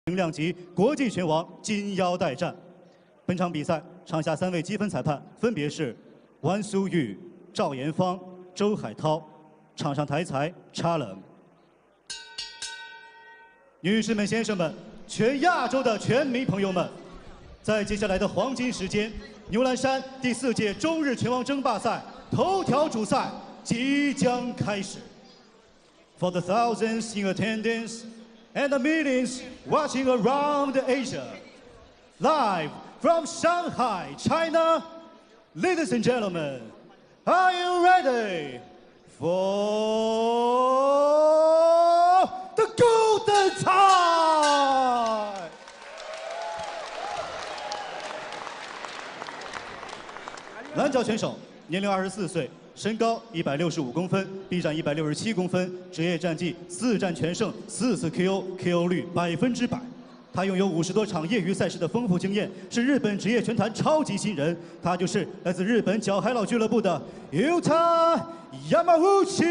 轻量级国际拳王金腰带战。本场比赛场下3位积分裁判分别是王苏玉、赵延芳、周海涛。场上台裁插冷。女士们、先生们，全亚洲的拳迷朋友们，在接下来的黄金时间，牛栏山第4届中日拳王争霸赛头条主赛即将开始。For the thousands in attendance and the millions watching around Asia, live from Shanghai, China, ladies and gentlemen, are you ready for the golden time? 蓝角选手，年龄24岁，身高165公分，臂展167公分，职业战绩4战全胜，4次 KO，KO 率100%。他拥有50多场业余赛事的丰富经验，是日本职业拳坛超级新人。他就是来自日本角海老俱乐部的 Yuta Yamauchi。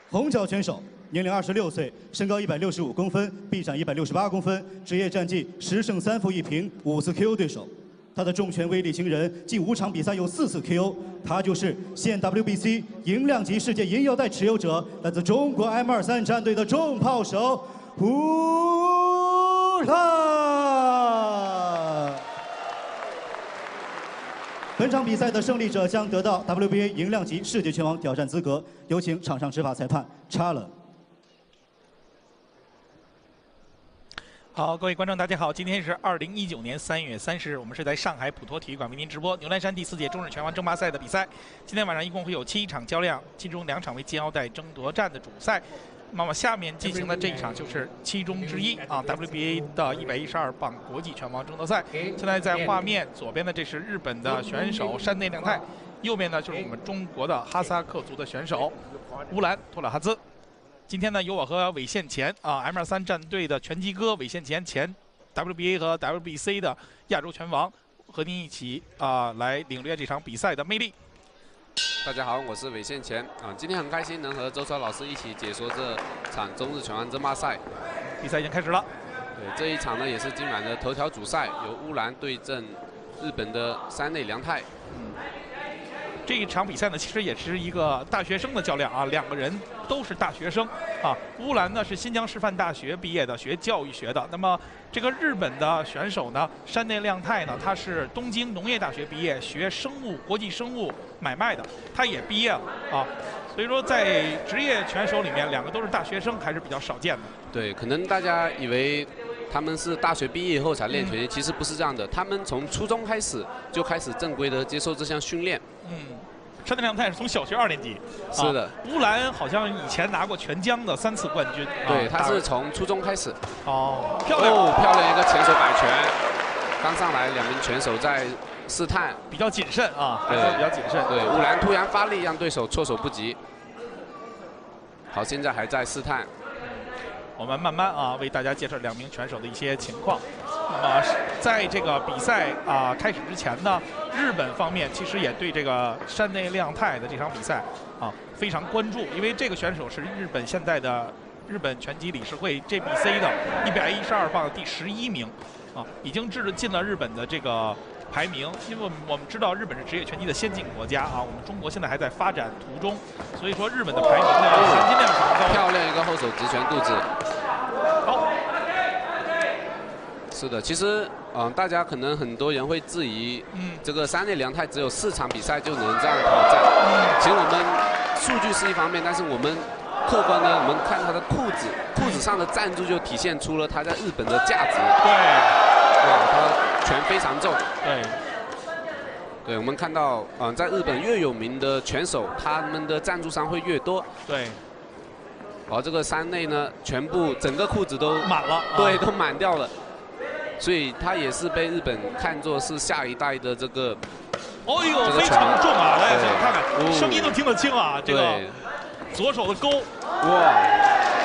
红角选手，年龄26岁，身高165公分，臂展168公分，职业战绩10胜3负1平，5次 KO 对手。他的重拳威力惊人，近5场比赛有4次 KO。他就是现 WBC 银量级世界银腰带持有者，来自中国 M23战队的重炮手胡兰。本场比赛的胜利者将得到 WBA 银量级世界拳王挑战资格。有请场上执法裁判插冷。好，各位观众，大家好！今天是2019年3月30日，我们是在上海普陀体育馆为您直播牛栏山第4届中日拳王争霸赛的比赛。今天晚上一共会有7场较量，其中2场为金腰带争夺战的主赛。那么下面进行的这一场就是其中之一啊 ，WBA 的112磅国际拳王争夺赛。现在在画面左边的这是日本的选手山内亮太，右边呢就是我们中国的哈萨克族的选手乌兰托拉哈兹。今天呢，由我和韦宪乾啊 M23战队的拳击哥韦宪乾，前 WBA 和 WBC 的亚洲拳王，和您一起来领略这场比赛的魅力。大家好，我是韦宪乾啊，今天很开心能和周超老师一起解说这场中日拳王争霸赛。比赛已经开始了。对，这一场呢也是今晚的头条主赛，由乌兰对阵日本的山内亮太。这一场比赛呢，其实也是一个大学生的较量啊，2个人都是大学生啊。乌兰呢是新疆师范大学毕业的，学教育学的。那么这个日本的选手呢，山内亮太呢，他是东京农业大学毕业，学国际生物买卖的，他也毕业了啊。所以说，在职业拳手里面，2个都是大学生，还是比较少见的。对，可能大家以为他们是大学毕业以后才练拳击，其实不是这样的，他们从初中开始就开始正规的接受这项训练。山内亮太是从小学2年级。是的。乌兰好像以前拿过全疆的3次冠军。对，他是从初中开始。哦，漂亮！哦，漂亮一个前手摆拳，刚上来2名拳手在试探，比较谨慎啊，对，比较谨慎。对，乌兰突然发力，让对手措手不及。好，现在还在试探。我们慢慢为大家介绍2名拳手的一些情况。那么在这个比赛开始之前呢，日本方面其实也对这个山内亮太的这场比赛非常关注，因为这个选手是日本现在的日本拳击理事会 JBC 的112磅的第11名已经进了日本的这个排名。因为我们知道日本是职业拳击的先进国家我们中国现在还在发展途中，所以说日本的排名呢含金量是很高的。漂亮一个后手直拳肚子。好。是的，其实大家可能很多人会质疑，这个山内亮太只有4场比赛就能这样挑战。其实我们数据是一方面，但是我们客观呢，我们看他的裤子上的赞助就体现出了他在日本的价值。对，哇，他拳非常重。对。对，我们看到在日本越有名的拳手，他们的赞助商会越多。对。而这个山内呢，全部整个裤子都满了。对，都满掉了。所以他也是被日本看作是下一代的这个，哦呦，非常重啊！来，看看，声音都听得清啊！这个左手的勾，哇，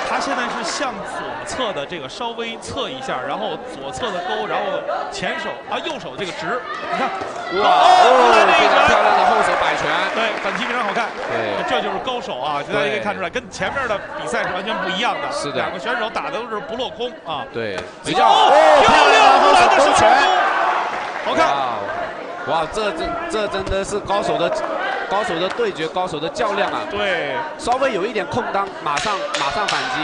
他现在是向左侧的这个稍微侧一下，然后左侧的勾，然后前手右手这个直，你看非常漂亮的后手摆拳，对，反击非常好看。对，这就是高手啊！大家可以看出来，跟前面的比赛是完全不一样的。是的，两个选手打的都是不落空啊。对，比较漂亮，乌兰的手拳，好看。哇，这真的是高手的对决，高手的较量啊！对，稍微有一点空当，马上反击。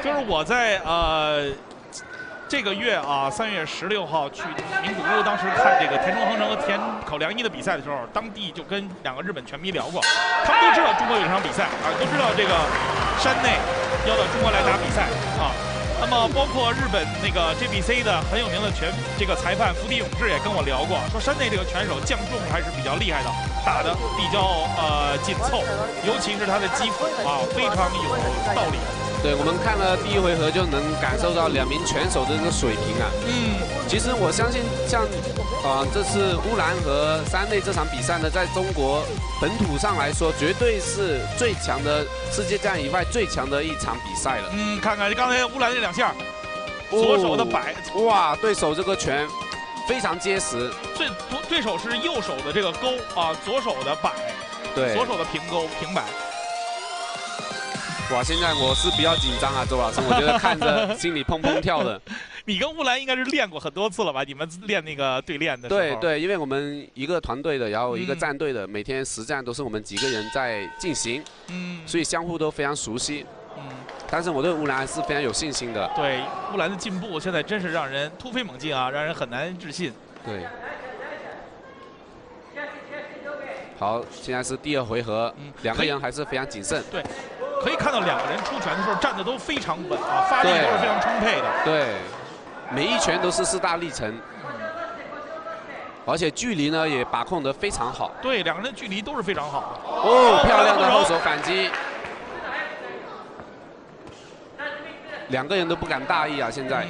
就是我在这个月啊，3月16号去名古屋，当时看这个田中恒成和田口良一的比赛的时候，当地就跟2个日本拳迷聊过，他们都知道中国有这场比赛啊，都知道这个山内要到中国来打比赛啊。那么包括日本那个 JBC 的很有名的这个裁判福地勇志也跟我聊过，说山内这个拳手降重还是比较厉害的，打得比较紧凑，尤其是他的击腹啊，非常有道理。对，我们看了第1回合就能感受到2名拳手的这个水平啊。其实我相信像这次乌兰和山内这场比赛呢，在中国本土上来说，绝对是最强的世界战以外最强的一场比赛了。看看刚才乌兰这2下，左手的摆，哇，对手这个拳非常结实。对手是右手的这个勾啊，左手的摆，对，左手的平勾平摆。哇，现在我是比较紧张啊，周老师，我觉得看着心里砰砰跳的。你跟乌兰应该是练过很多次了吧？你们练那个对练的时候。对，因为我们一个团队的，然后一个战队的，每天实战都是我们几个人在进行，所以相互都非常熟悉。但是我对乌兰还是非常有信心的。对，乌兰的进步现在真是让人突飞猛进啊，让人很难置信。对。好，现在是第2回合，2个人还是非常谨慎。对。可以看到2个人出拳的时候站得都非常稳啊，发力都是非常充沛的。对，每一拳都是势大力沉，而且距离呢也把控得非常好。对，2个人的距离都是非常好。漂亮的后手反击，2个人都不敢大意啊！现在。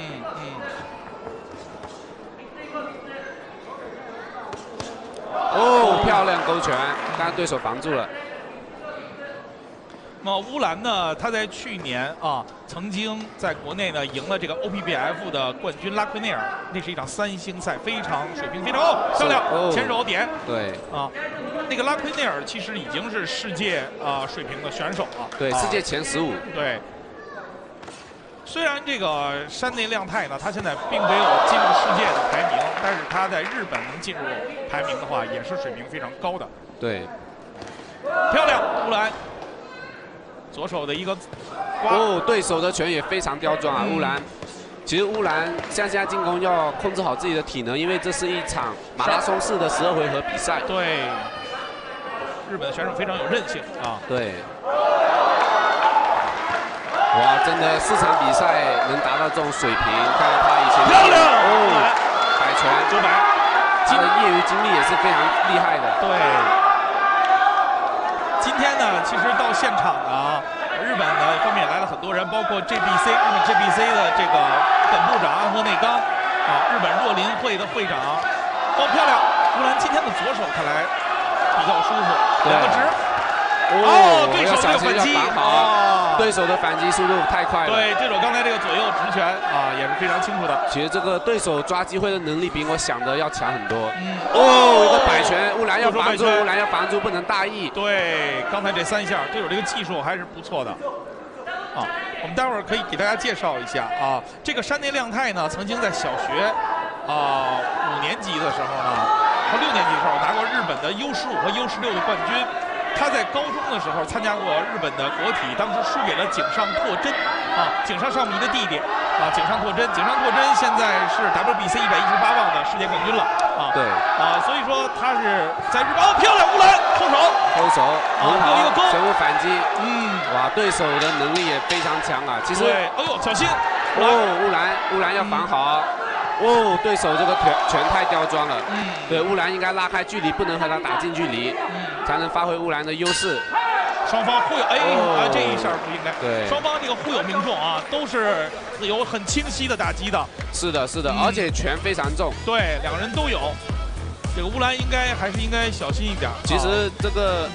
漂亮勾拳，但是对手防住了。那么乌兰呢？他在去年啊，曾经在国内呢赢了这个 OPBF 的冠军拉奎内尔，那是一场3星赛，非常水平非常漂亮，前手点。对啊，那个拉奎内尔其实已经是世界水平的选手了。对，世界前15。对。虽然这个山内亮太呢，他现在并没有进入世界的排名，但是他在日本能进入排名的话，也是水平非常高的。对。漂亮，乌兰。左手的一个对手的拳也非常刁钻啊！乌兰，其实乌兰像现在进攻要控制好自己的体能，因为这是一场马拉松式的12回合比赛。对，日本的选手非常有韧性啊。对。哇，真的4场比赛能达到这种水平，看来他以前漂亮摆拳900，他的业余经历也是非常厉害的。对。今天呢，其实到现场啊，日本的方面来了很多人，包括 JBC 日本 JBC 的这个本部长安和内刚啊，日本若林会的会长，漂亮！乌兰今天的左手看来比较舒服，2个直。对手这个反击对手的反击速度太快了。对，对手刚才这个左右直拳啊，也是非常清楚的。其实这个对手抓机会的能力比我想的要强很多。一个摆拳，乌兰要防住，乌兰要防住，不能大意。对，刚才这3下，对手这个技术还是不错的。啊，我们待会儿可以给大家介绍一下啊，这个山内亮太呢，曾经在小学5年级的时候呢，和6年级的时候拿过日本的U15和U16的冠军。他在高中的时候参加过日本的国体，当时输给了井上拓真啊，井上尚弥的弟弟啊，井上拓真现在是 WBC 118磅的世界冠军了啊。对啊，所以说他是在日本漂亮，乌兰后手很好，一个勾全部反击。哇，对手的能力也非常强啊。其实，小心，乌兰要防好。对手这个拳太刁钻了。对，乌兰应该拉开距离，不能和他打近距离，才能发挥乌兰的优势。双方互有，这一下不应该。对，双方这个互有命中啊，都是有很清晰的打击的。是的，而且拳非常重。对，2个人都有。这个乌兰还是应该小心一点。其实这个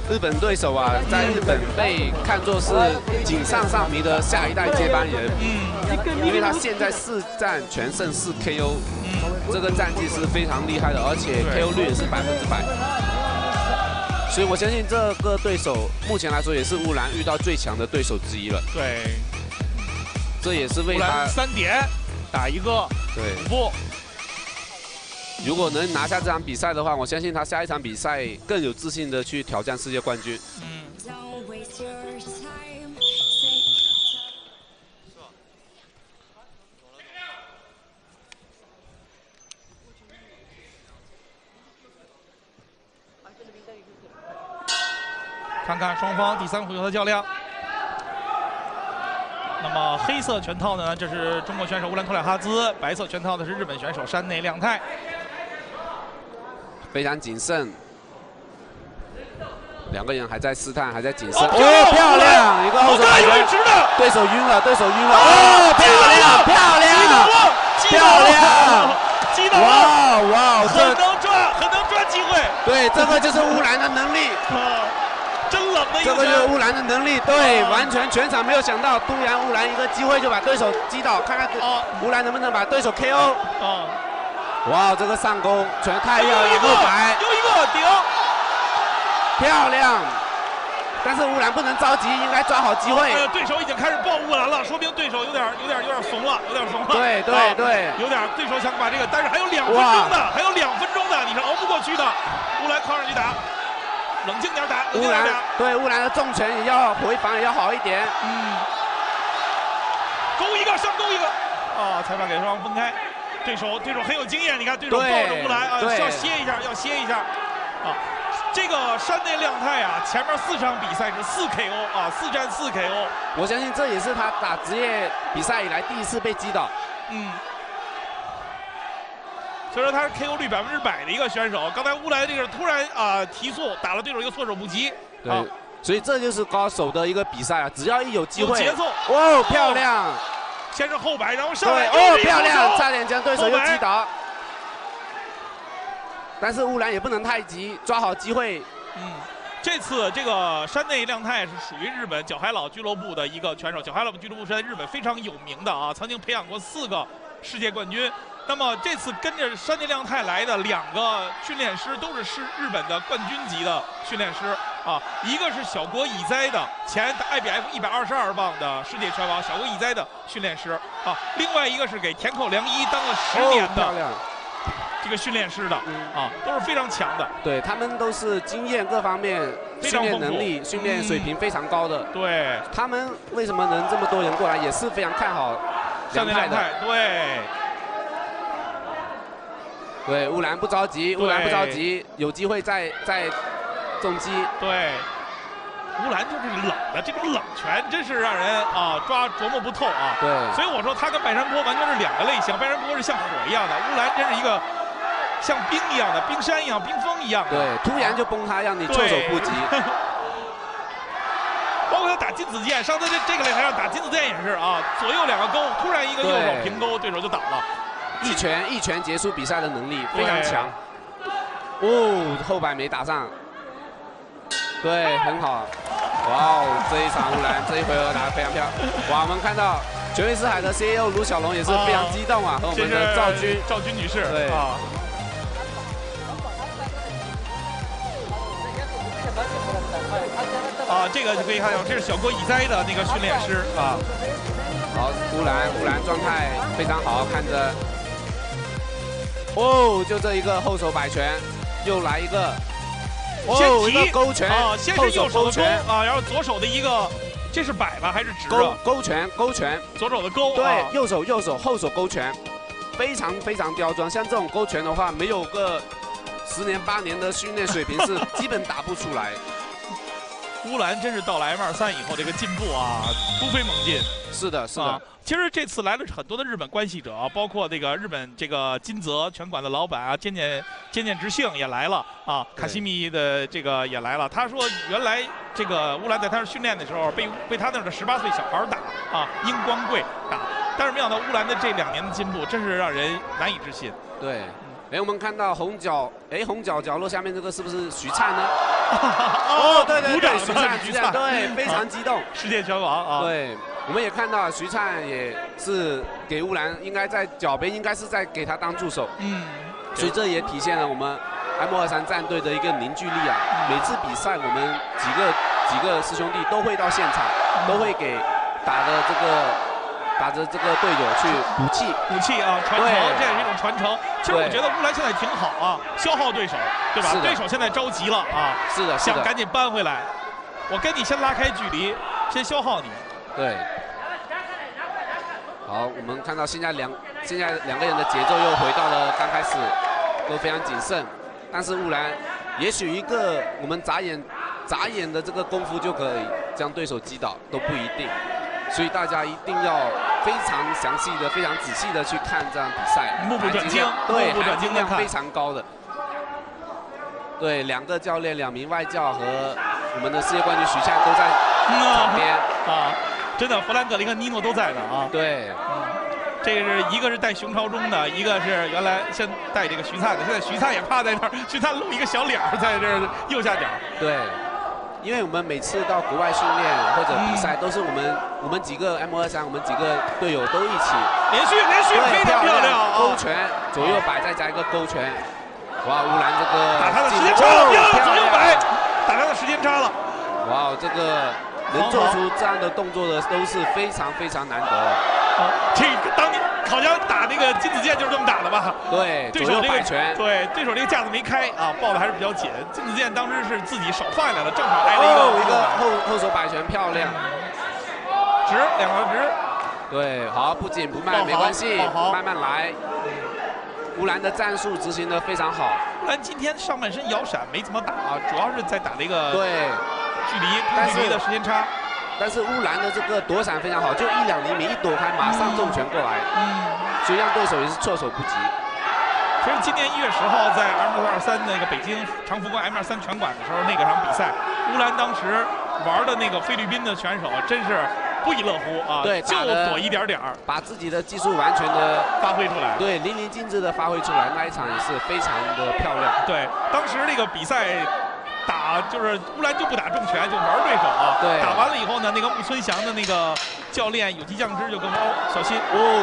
日本对手啊，在日本被看作是井上尚弥的下一代接班人。因为他现在4战全胜4 KO，这个战绩是非常厉害的，而且 KO 率也是100%。所以我相信这个对手目前来说也是乌兰遇到最强的对手之一了。对，这也是为他3点打一个对5步。如果能拿下这场比赛的话，我相信他下一场比赛更有自信的去挑战世界冠军。看看双方第3回合的较量。那么黑色拳套呢，这是中国选手乌兰托里哈兹；白色拳套的是日本选手山内亮太。非常谨慎，两个人还在试探，还在谨慎。哦，漂亮！一个后手摆拳，对手晕了，对手晕了。哦，漂亮，漂亮，漂亮！击倒了！哇，很能抓机会。对，这个就是乌兰的能力。真冷的一个。这个就是乌兰的能力，对，完全全场没有想到，突然乌兰一个机会就把对手击倒，看看乌兰能不能把对手 KO。哇，这个上勾拳太漂亮，后摆又一个顶，漂亮。但是乌兰不能着急，应该抓好机会。对手已经开始抱乌兰了，说明对手有点怂了，有点怂了。对，有点对手想把这个，但是还有2分钟的，还有2分钟的，你是熬不过去的。乌兰靠上去打，冷静点打，乌兰对乌兰的重拳也要回防也要好一点。勾一个上勾一个，裁判给双方分开。对手很有经验，你看对手抱着乌兰啊，要歇一下，这个山内亮太啊，前面4场比赛是4 KO 啊，4战4 KO。我相信这也是他打职业比赛以来第一次被击倒。所以说他是 KO 率100%的一个选手。刚才乌兰这个突然提速打了对手一个措手不及。对，所以这就是高手的一个比赛啊，只要一有机会，有节奏，哦，漂亮。先是后摆，然后上来，漂亮，差点将对手又击倒。但是乌兰也不能太急，抓好机会。这次这个山内亮太是属于日本角海老俱乐部的一个拳手，角海老俱乐部是在日本非常有名的啊，曾经培养过4个世界冠军。那么这次跟着山内亮太来的2个训练师都是日本的冠军级的训练师啊，一个是小国乙哉的前 IBF 122磅的世界拳王小国乙哉的训练师啊，另外一个是给田口良一当了10年的这个训练师的啊，都是非常强的。对，他们都是经验各方面、训练能力、训练水平非常高的。对，他们为什么能这么多人过来，也是非常看好山内亮太。对，乌兰不着急，有机会再重击。对，乌兰就是冷的，这种冷拳真是让人琢磨不透啊。对，所以我说他跟拜山坡完全是2个类型，拜山坡是像火一样的，乌兰真是一个像冰一样的，冰山一样，冰封一样的。对，突然就崩塌，让你措手不及。包括他打金子剑，上次这个擂台上打金子剑也是啊，左右2个勾，突然一个右手平勾，对手就倒了。一拳结束比赛的能力非常强。后摆没打上。对，很好。哇哦，这一场乌兰这一回合打得非常漂亮。哇，我们看到全瑞士海的 CEO 卢小龙也是非常激动啊，和我们的赵军女士。对。这个就可以看到，这是小国乙哉的那个训练师啊。好，乌兰状态非常好，看着。就这一个后手摆拳，又来一个。一个勾拳先是右手的勾然后左手的一个，这是摆吧还是直？勾拳，左手的勾。对，右手后手勾拳，非常刁钻。像这种勾拳的话，没有个10年8年的训练水平是基本打不出来。乌兰真是到了 M23以后，这个进步突飞猛进。是的。其实这次来了很多的日本关系者，包括这个日本这个金泽拳馆的老板兼见直幸也来了啊，卡西米的这个也来了。他说原来这个乌兰在他训练的时候被他那儿的18岁小孩打殷光贵打，但是没想到乌兰的这2年的进步，真是让人难以置信。对。我们看到红角角落下面这个是不是徐灿呢？哦，对对对，徐灿，对，非常激动，世界拳王啊。对，我们也看到徐灿也是给乌兰，应该在脚边，应该是在给他当助手。所以这也体现了我们 M23战队的一个凝聚力啊。每次比赛，我们几个师兄弟都会到现场，都会给打着这个队友去补气啊，传承，这也是一种传承。其实我觉得乌兰现在挺好啊，消耗对手，对吧？对手现在着急了啊，是的，想赶紧扳回来。我跟你先拉开距离，先消耗你。对。好，我们看到现在两个人的节奏又回到了刚开始都非常谨慎，但是乌兰也许一个我们眨眼的这个功夫就可以将对手击倒，都不一定。所以大家一定要非常详细的、非常仔细的去看这场比赛，目不转睛，对，含金量非常高的。对，2个教练，2名外教和我们的世界冠军徐灿都在场边啊，真的，弗兰克林和尼诺都在呢啊。对，这个是一个是带熊朝忠的，一个是原来先带这个徐灿的，现在徐灿也趴在那儿，徐灿露一个小脸在这右下角。对。因为我们每次到国外训练或者比赛，都是我们几个 M23，我们几个队友都一起连续非常漂亮，勾拳左右摆再加一个勾拳，哇，乌兰这个打他的时间差了，左右摆，打他的时间差了，哇，这个能做出这样的动作的都是非常非常难得的。这个当年好像打那个金子健就是这么打的吧？对，对手这个拳，对手这个架子没开啊，抱的还是比较紧。金子健当时是自己手放下来了，正好挨了一个后手摆拳，漂亮，直2个直。对，好，不紧不慢没关系，慢慢来。乌兰的战术执行的非常好。乌兰今天上半身摇闪没怎么打啊，主要是在打那个距离的时间差。但是乌兰的这个躲闪非常好，就1、2厘米一躲开，马上重拳过来，所以让对手也是措手不及。其实今年1月10号在 M23那个北京长福宫 M23拳馆的时候，那个场比赛，乌兰当时玩的那个菲律宾的选手真是不亦乐乎啊！对，就躲一点点儿，把自己的技术完全的发挥出来，对，淋漓尽致的发挥出来，那一场也是非常的漂亮。对，当时那个比赛。打就是乌兰就不打重拳，就玩对手啊。对，打完了以后呢，那个穆春祥的那个教练有机酱汁就跟我说小心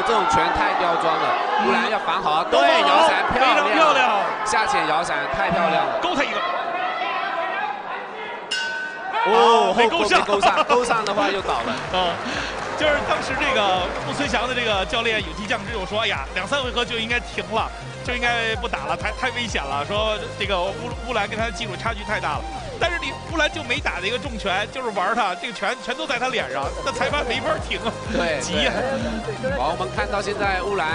这种拳太刁钻了，乌兰要防好。对，摇闪非常漂亮，下潜摇闪太漂亮了，勾他一个。没勾上的话就倒了。就是当时这个穆春祥的这个教练有机酱汁就说：“哎呀，2、3回合就应该停了。”就应该不打了，太危险了。说这个乌兰跟他的技术差距太大了，但是乌兰就没打那个重拳，就是玩他，这个拳全都在他脸上，那裁判没法停啊，对，急呀。好，我们看到现在乌兰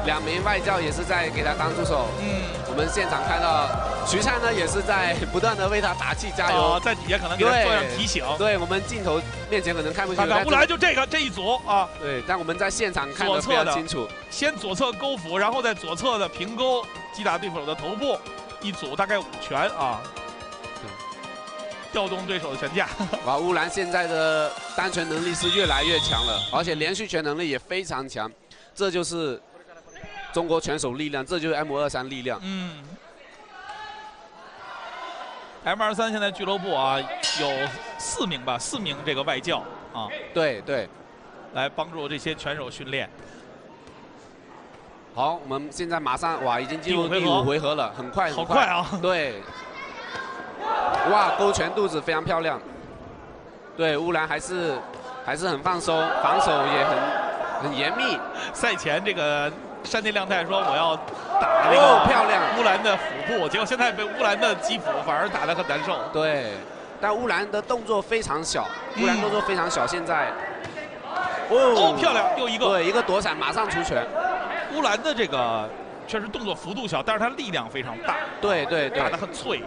2名外教也是在给他当助手。我们现场看到徐灿呢也是在不断的为他打气加油，在底下可能给他做上提醒。对，我们镜头面前可能看不清楚。乌兰就这一组啊，对，但我们在现场看得非常清楚。先左侧勾腹，然后在左侧的平勾击打对手的头部，一组大概5拳啊，调动对手的拳架。哇，乌兰现在的单拳能力是越来越强了，而且连续拳能力也非常强，这就是中国拳手力量，这就是 M23力量。M23现在俱乐部啊有4名这个外教啊，对，来帮助这些拳手训练。好，我们现在马上已经进入第5回合了，很快，好快啊！对，哇，勾拳肚子非常漂亮。对，乌兰还是很放松，防守也很严密。赛前这个山田亮太说我要打那个漂亮乌兰的腹部，结果现在被乌兰的击腹反而打得很难受。对，但乌兰的动作非常小，现在。漂亮，又一个。对，一个躲闪，马上出拳。乌兰的这个确实动作幅度小，但是他力量非常大。对，打得很脆。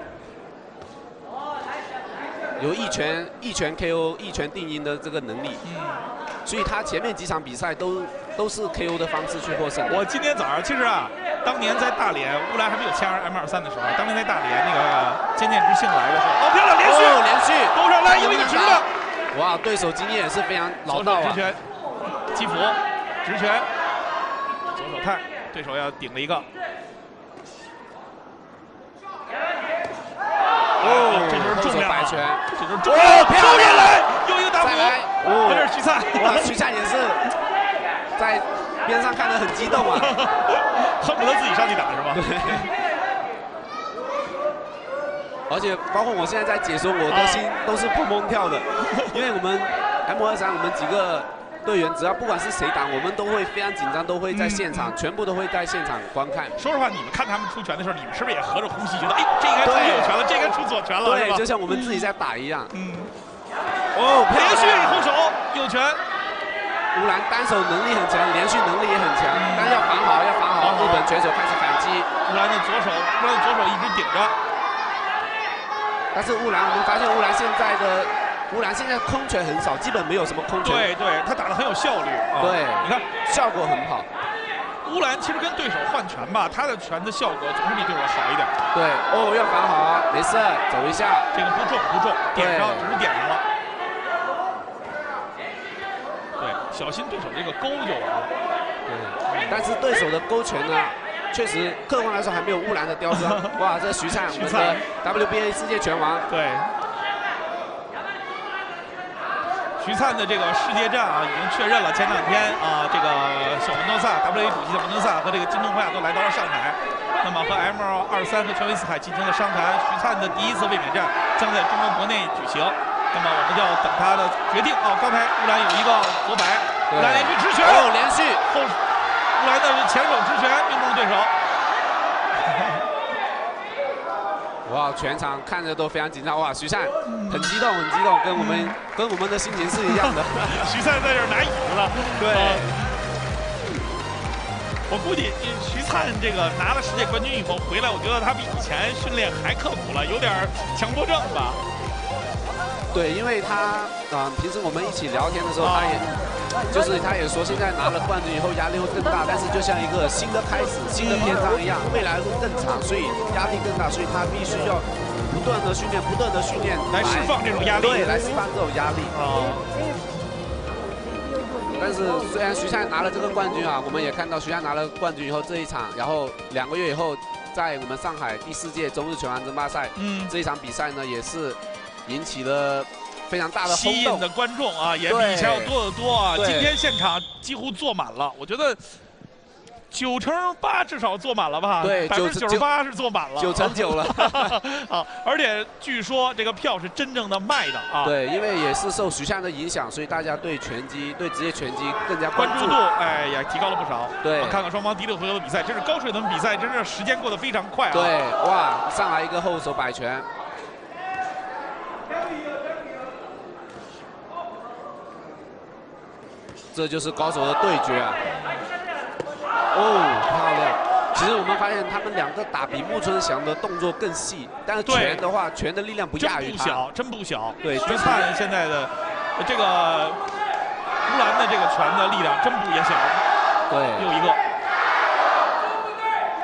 有一拳 KO 一拳定音的这个能力。所以他前面几场比赛都是 KO 的方式去获胜。我今天早上其实啊，当年在大连乌兰还没有签 M23的时候，当年在大连那个坚剑之星来的时候，漂亮，连续勾上来，有一个直的。哇，对手经验也是非常老道啊。直拳，击腹，直拳。左手探，对手要顶了一个。这就是重摆拳，漂亮来，又一个大鼓，这是徐灿，哇，徐灿也是在边上看得很激动啊，恨不得自己上去打是吧？对。而且包括我现在在解说，我的心都是砰砰跳的，因为我们 M23我们几个队员，只要不管是谁打，我们都会非常紧张，都会在现场，全部都会在现场观看。说实话，你们看他们出拳的时候，你们是不是也合着呼吸，觉得哎，这应该出右拳了，这应该出左拳了，对，就像我们自己在打一样。连续后手右拳。乌兰单手能力很强，连续能力也很强，但是要防好，要防好。日本选手开始反击，乌兰的左手一直顶着。但是我们发现乌兰现在空拳很少，基本没有什么空拳。对，他打得很有效率。对，你看效果很好。乌兰其实跟对手换拳吧，他的拳的效果总是比对手好一点。对，要防好啊，没事，走一下。这个不重，点上只是点上了。对，小心对手这个勾就完了。对，但是对手的勾拳呢？确实，客观来说还没有乌兰的刁钻。哇，这徐灿，我们的 WBA 世界拳王。对，徐灿的这个世界战啊，已经确认了。前两天啊，这个小文登萨 WBA 主席的文登萨和这个金东辉都来到了上海，那么和 M23 和全威斯海进行了商谈。徐灿的第一次卫冕战将在中国国内举行，那么我们就要等他的决定啊。刚才乌兰有一个左摆，乌兰连续直拳，连续乌兰的前手直拳命中对手。哇，全场看着都非常紧张。哇，徐灿很激动，跟我们的心情是一样的。徐灿在这儿拿椅子了。对。我估计徐灿这个拿了世界冠军以后回来，我觉得他比以前训练还刻苦了，有点强迫症吧。对，因为他平时我们一起聊天的时候，他也说，现在拿了冠军以后压力会更大，但是就像一个新的开始、新的篇章一样，未来会更长，所以压力更大，所以他必须要不断的训练来释放这种压力，对，来释放这种压力。但是虽然徐灿拿了这个冠军啊，我们也看到徐灿拿了冠军以后这一场，然后2个月以后，在我们上海第4届中日拳王争霸赛，这一场比赛呢也是引起了非常大的轰动，吸引的观众啊，也比以前要多得多啊。今天现场几乎坐满了，我觉得98%至少坐满了吧？对，98%是坐满了，9%了啊！而且据说这个票是真正的卖的啊。对，因为也是受徐灿的影响，所以大家对职业拳击更加关注度，哎，也提高了不少。对，我们看看双方第6回合的比赛，真是高水准比赛，真是时间过得非常快啊。对，哇，上来一个后手摆拳。这就是高手的对决啊！漂亮！其实我们发现他们2个打比木村翔的动作更细，但是拳的话，拳的力量不亚于他，真不小。对，徐灿现在的这个乌兰的这个拳的力量真不也小。对，又一个。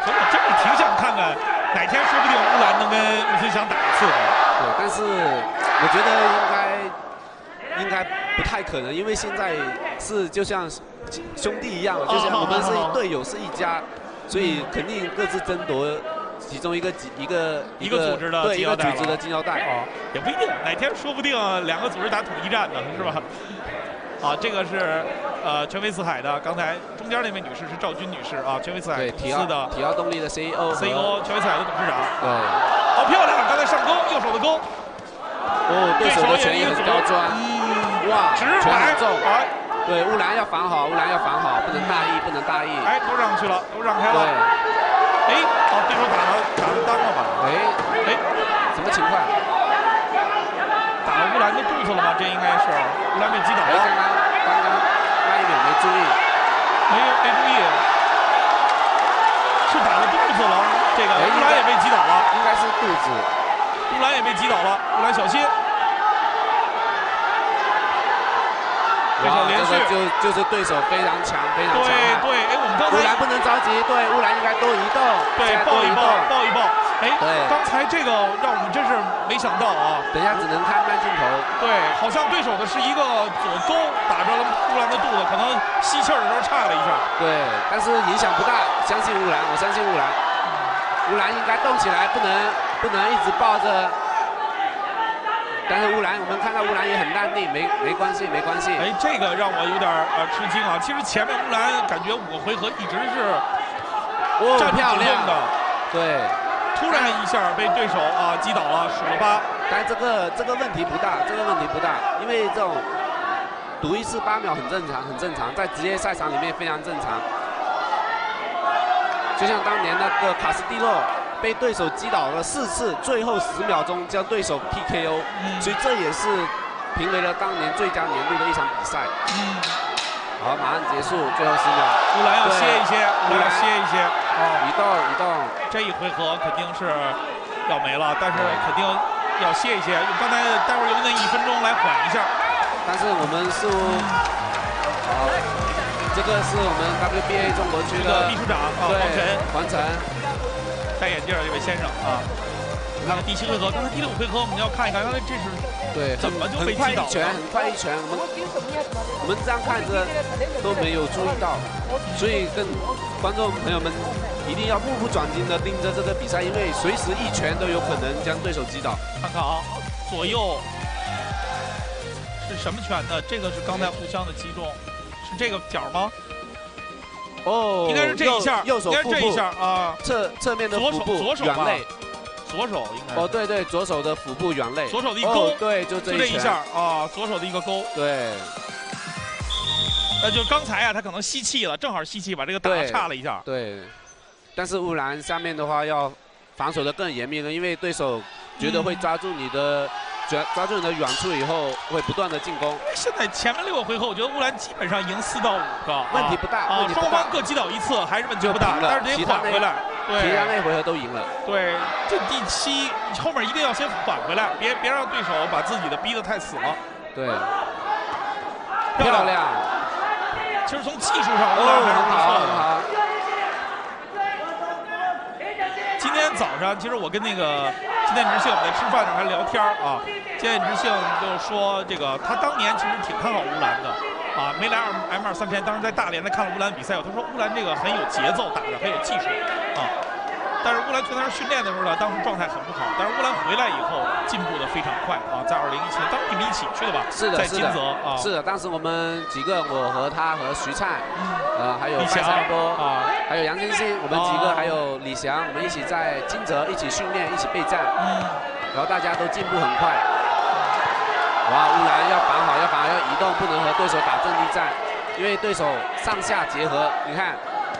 所以我真是挺想看看，哪天说不定乌兰能跟木村翔打一次的。对，但是我觉得应该不太可能，因为现在是就像兄弟一样，就像我们是队友，是一家，所以肯定各自争夺其中一个组织的金腰带也不一定，哪天说不定2个组织打统一战呢，是吧？啊，这个是全威四海的，刚才中间那位女士是赵军女士啊，全威四海公司的体奥动力的 CEO， 全威四海的董事长。对，好漂亮，刚才上勾，右手的勾。对手的拳也很刁钻。哇，直摆重。对，乌兰要防好，不能大意。哎，都让去了，都让开了。对。哎，对手打了裆了吧？哎，什么情况？打了乌兰的肚子了吗？这应该是乌兰被击倒了。刚刚那一秒没注意。没注意。是打了肚子了，这个乌兰也被击倒了。应该是肚子。乌兰也被击倒了，乌兰小心。对手连续就是对手非常强，对，哎，我们刚才乌兰不能着急，对，乌兰应该多移动，对，抱一抱，哎，对，刚才这个让我们真是没想到啊，等一下只能看慢镜头，对，好像对手的是一个左勾打着了乌兰的肚子，可能吸气儿的时候差了一下，对，但是影响不大，相信乌兰，我相信乌兰，乌兰应该动起来，不能一直抱着。但是乌兰，我们看到乌兰也很淡定，没关系，没关系。哎，这个让我有点吃惊啊！其实前面乌兰感觉5个回合一直是站漂亮的，对，突然一下被对手击倒了，数了8。但这个问题不大，这个问题不大，因为这种赌1次8秒很正常，很正常，在职业赛场里面非常正常。就像当年那个卡斯蒂洛被对手击倒了4次，最后10秒钟将对手 TKO，所以这也是评为了当年最佳年度的一场比赛。好，马上结束，最后10秒。乌兰要歇一歇，乌兰要歇一歇。移动。这一回合肯定是要没了，但是肯定要歇一歇。刚才待会儿用那1分钟来缓一下。但是我们似乎，好，这个是我们 WBA 中国区的秘书长黄晨，戴眼镜的这位先生啊。看看第7回合，刚才第6回合我们要看一看，刚才这是对怎么就被击倒了？很快一拳，我们这样看着都没有注意到，所以跟观众朋友们一定要目不转睛的盯着这个比赛，因为随时一拳都有可能将对手击倒。看看啊，左右是什么拳呢？这个是刚才互相的击中，是这个角吗？哦，应该是这一下，右手腹部，应该是这一下啊，侧面的腹部左手软肋。左手应该对，左手的腹部软肋，左手的一勾，对，就这一下啊，左手的一个勾，对。就刚才他可能吸气了，正好吸气把这个打岔了一下，对。但是乌兰下面的话要防守的更严密了，因为对手觉得会抓住你的。抓住你的软处以后，会不断的进攻。现在前面6个回合，我觉得乌兰基本上赢4到5个，问题不大。双方各击倒1次，还是问题不大，但是得缓回来。对，其他那回合都赢了。对，这第7后面一定要先缓回来，别让对手把自己的逼得太死了。对，漂亮。其实从技术上，乌兰还是不错的。今天早上，其实我跟那个金田直幸在吃饭的时候还聊天啊。金田直幸就说，这个他当年其实挺看好乌兰的啊，没来M2 3天，当时在大连看了乌兰比赛，他说乌兰这个很有节奏，打得很有技术啊。但是乌兰去那儿训练的时候呢，当时状态很不好。但是乌兰回来以后进步的非常快啊，在2017年，当时你们一起去的吧？是的，在金泽啊。是的，当时我们几个，我和他和徐灿，还有拜山波啊，还有杨金星，我们几个还有李翔，我们一起在金泽一起训练，一起备战。然后大家都进步很快。哇，乌兰要防好，要移动，不能和对手打阵地战，因为对手上下结合，你看。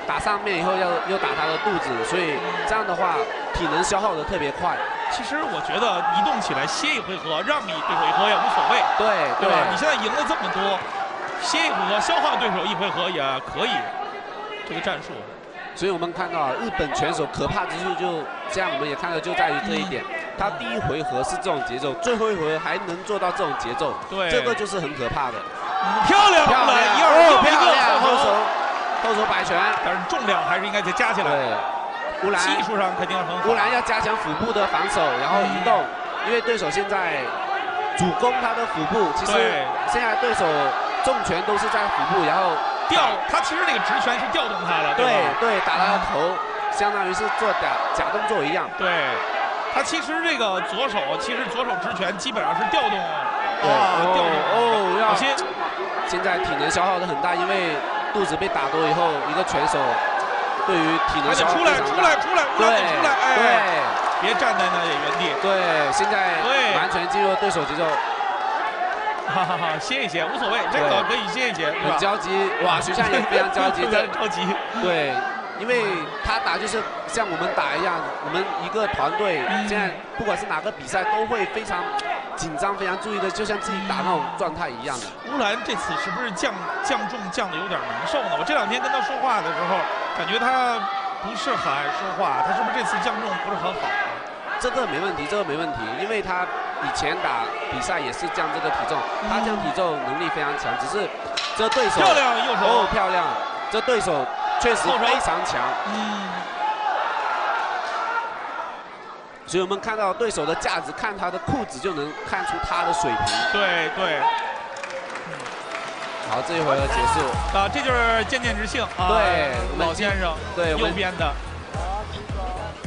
打上面以后又打他的肚子，所以这样的话体能消耗的特别快。其实我觉得移动起来歇1回合，让你对手1回合也无所谓，对吧？你现在赢了这么多，歇1回合消耗对手1回合也可以，这个战术。所以我们看到日本拳手可怕之处就这样，我们也看到就在于这一点，他第1回合是这种节奏，最后1回合还能做到这种节奏，对，这个就是很可怕的。漂亮，漂亮，1、2、漂亮，后手摆拳，但是重量还是应该再加起来。对，乌兰技术上肯定很好。乌兰要加强腹部的防守，然后移动，因为对手现在主攻他的腹部，其实现在对手重拳都是在腹部，然后他其实那个直拳是调动他的，对，打他的头，相当于是做假动作一样。对，他其实这个左手直拳基本上是调动，调动。小心，现在体能消耗的很大，因为。肚子被打多以后，一个拳手对于体能消耗非常大。出来，对，别站在那里原地。对，现在完全进入对手节奏。歇一歇无所谓，这个可以歇一歇。很焦急，哇，徐灿也非常焦急，着急。对，因为他打就是像我们打一样，我们一个团队现在不管是哪个比赛都会非常。紧张，非常注意的，就像自己打那种状态一样的。乌兰这次是不是降重降的有点难受呢？我这2天跟他说话的时候，感觉他不是很爱说话，他是不是这次降重不是很好？这个没问题，因为他以前打比赛也是降这个体重，他降体重能力非常强，只是这对手漂亮右手漂亮，这对手确实非常强。所以我们看到对手的架子，看他的裤子就能看出他的水平。对。好，这一回合结束。这就是剑剑直幸啊，对，老先生，对，右边的。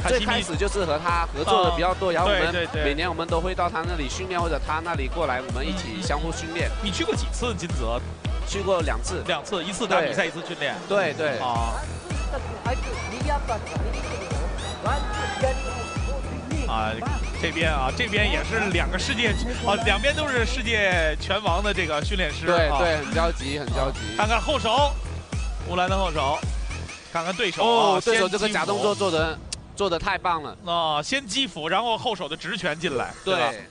最开始就是和他合作的比较多，然后我们每年我们都会到他那里训练，或者他那里过来，我们一起相互训练。你去过几次金泽？去过2次，2次，一次打比赛，一次训练。对对。啊。啊，这边也是2个世界2边都是世界拳王的这个训练师。对对，很焦急，很焦急。看看后手，乌兰的后手，看看对手对手这个假动作做得太棒了。先击斧，然后后手的直拳进来。对，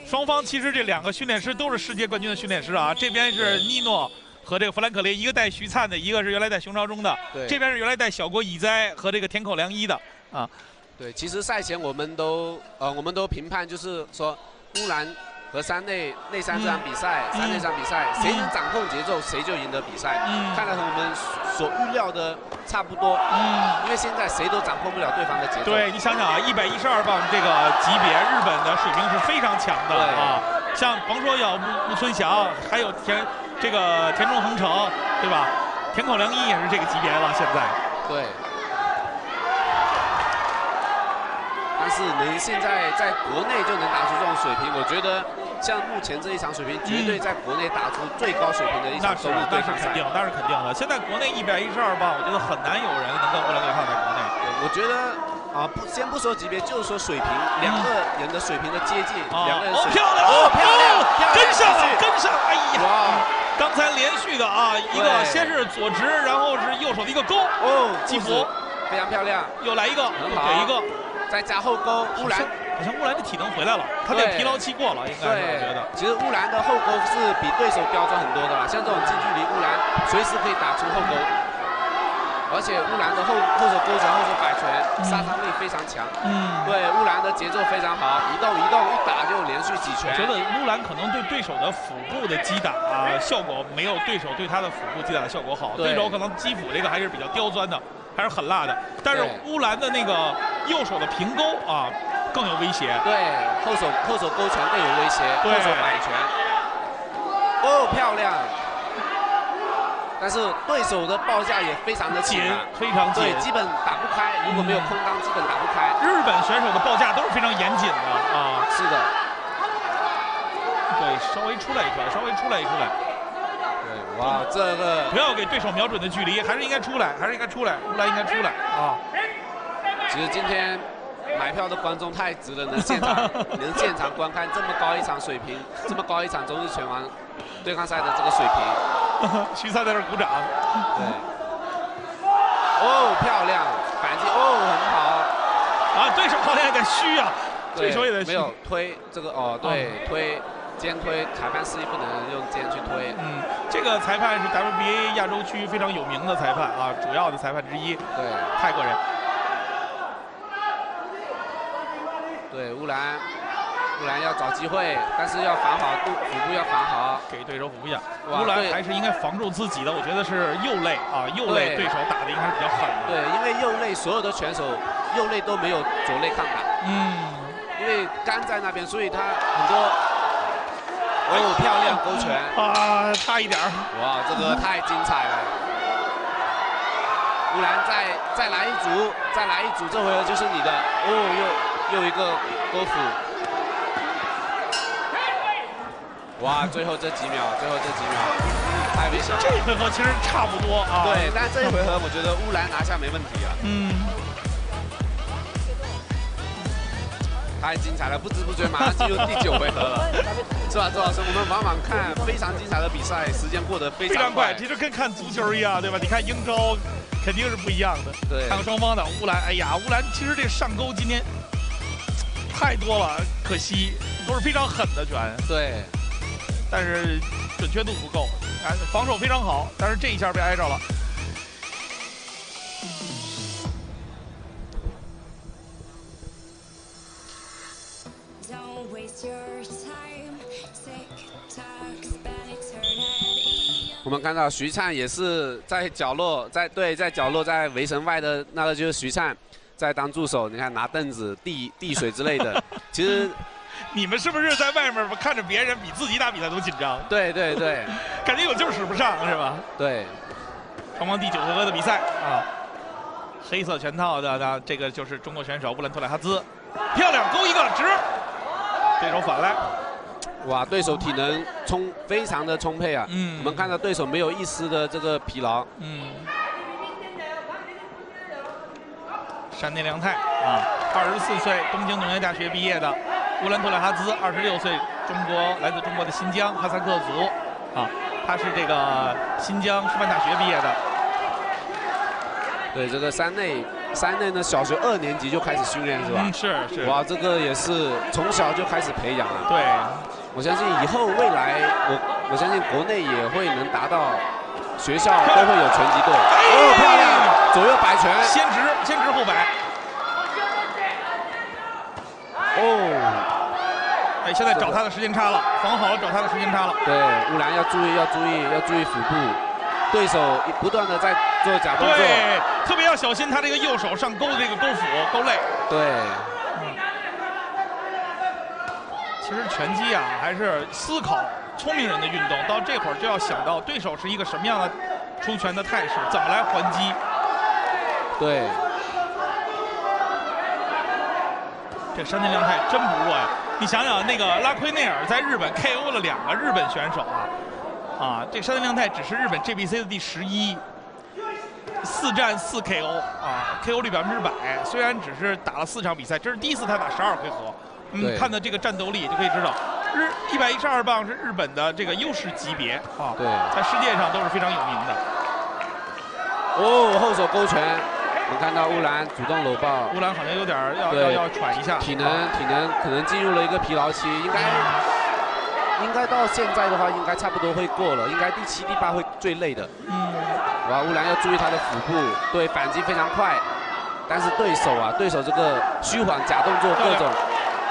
双方其实这2个训练师都是世界冠军的训练师啊，这边是尼诺和这个弗兰克雷，一个带徐灿的，一个是原来带熊朝忠的。对，这边是原来带小国乙哉和这个田口良一的啊。对，其实赛前我们都评判，就是说乌兰和山内这场比赛，山内这场比赛谁能掌控节奏，谁就赢得比赛。看来和我们所预料的差不多。因为现在谁都掌控不了对方的节奏。对，你想想啊，112磅这个级别，日本的水平是非常强的啊。像甭说有木村翔，还有田中恒成，对吧？田口良一也是这个级别了，现在。对。但是能现在在国内就能打出这种水平，我觉得像目前这一场水平，绝对在国内打出最高水平的一场中日对抗赛。那是肯定的。现在国内112磅，我觉得很难有人能跟乌兰对抗在国内。我觉得先不说级别，就是说水平，2个人的水平的接近，2个人漂亮，漂亮，跟上了，哎呀！哇！刚才连续的一个先是左直，然后是右手的一个勾，击斧，非常漂亮。又来一个，又给一个。再加后勾，乌兰好像乌兰的体能回来了，他在疲劳期过了，应该是我觉得。其实乌兰的后勾是比对手标准很多的啦，像这种近距离，乌兰随时可以打出后勾，而且乌兰的后手勾拳、后手摆拳杀伤力非常强。对，乌兰的节奏非常好，移动，一打就连续几拳。我觉得乌兰可能对对手的腹部的击打效果没有对手对他的腹部击打的效果好，对手可能击斧这个还是比较刁钻的。还是很辣的，但是乌兰的那个右手的平勾更有威胁。对，后手勾拳更有威胁，后手摆拳，漂亮。但是对手的报价也非常的紧，非常紧，对，基本打不开。如果没有空当，基本打不开。日本选手的报价都是非常严谨的是的。对，稍微出来一拳。哇，这个不要给对手瞄准的距离，还是应该出来，乌兰应该出来啊！其实今天买票的观众太值了，能现场观看这么高一场水平，这么高一场中日拳王对抗赛的这个水平。徐灿在这鼓掌。对。漂亮，反击，很好。对手好像有点虚啊，对手也在虚。没有推这个对推。肩推，裁判示意不能用肩去推。这个裁判是 WBA 亚洲区非常有名的裁判主要的裁判之一。对，泰国人。对，乌兰要找机会，但是要防好腹部要防好，给对手腹部压。乌兰还是应该防住自己的，我觉得是右肋右肋对手打的应该是比较狠的。对，因为右肋所有的拳手右肋都没有左肋抗打。因为杆在那边，所以他很多。漂亮勾拳差一点。哇，这个太精彩了！乌兰再来一组，这回合就是你的。又一个勾斧。哇，最后这几秒，太危险了。这回合其实差不多对，但这一回合我觉得乌兰拿下没问题了。太精彩了，不知不觉马上进入第9回合了，是吧，周老师？我们往往看非常精彩的比赛，时间过得非常快，其实跟看足球一样，对吧？你看英超肯定是不一样的。对，看看双方的乌兰，哎呀，乌兰其实这上勾今天太多了，可惜都是非常狠的拳。对，但是准确度不够，防守非常好，但是这一下被挨着了。我们看到徐灿也是在角落，在角落，在围绳外的那个就是徐灿，在当助手。你看拿凳子、递水之类的。其实你们是不是在外面看着别人比自己打比赛都紧张？对，感觉有劲使不上是吧？对。双方第9回合的比赛黑色拳套的呢，这个就是中国选手乌兰托莱哈兹，漂亮，勾一个直，对手反来。哇，对手体能非常的充沛啊。我们看到对手没有一丝的这个疲劳。山内亮太啊，24岁，东京农业大学毕业的，乌兰托莱哈兹26岁，来自中国的新疆哈萨克族啊，他是这个新疆师范大学毕业的。对，这个山内呢，小学2年级就开始训练是吧？是。哇，这个也是从小就开始培养了。对，我相信以后未来，我相信国内也会能达到，学校都会有拳击队。哦，漂亮，左右摆拳，先直后摆。哦，哎，现在找他的时间差了，防好了找他的时间差了。对，乌兰要注意腹部。对手不断的在做假动作，对，特别要小心他这个右手上勾的这个勾腹、勾肋。对，其实拳击啊，还是思考聪明人的运动。到这会儿就要想到对手是一个什么样的出拳的态势，怎么来还击。对，这山内亮太真不弱呀！你想想，那个拉奎内尔在日本 KO 了2个日本选手啊。这山内亮太只是日本 GBC 的第11，4战4 KO 啊 ，KO 率100%。虽然只是打了4场比赛，这是第一次他打12回合。看到这个战斗力就可以知道，112磅是日本的这个优势级别啊，对，在世界上都是非常有名的。哦，后手勾拳，我们看到乌兰主动搂抱，乌兰好像有点要喘一下，体能可能进入了一个疲劳期，应该到现在的话，应该差不多会过了，应该第7、第8会最累的。哇，乌兰要注意他的腹部，对，反击非常快，但是对手这个虚晃假动作，各种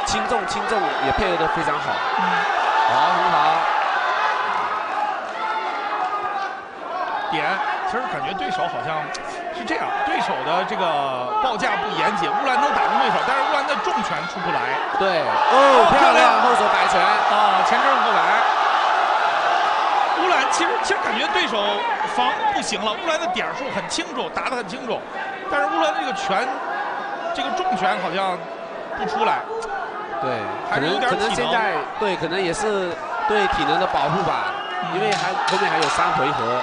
轻重也配合得非常好。好，很好。点，其实感觉对手好像是这样，对手的这个报价不严谨，乌兰能打中对手，但是乌兰的重拳出不来。对，哦，漂亮，后手摆拳啊，前正后摆。乌兰其实感觉对手防不行了，乌兰的点数很清楚，打得很清楚，但是乌兰这个这个重拳好像不出来。对，还是有点可能现在对，可能也是对体能的保护吧，因为后面还有3回合。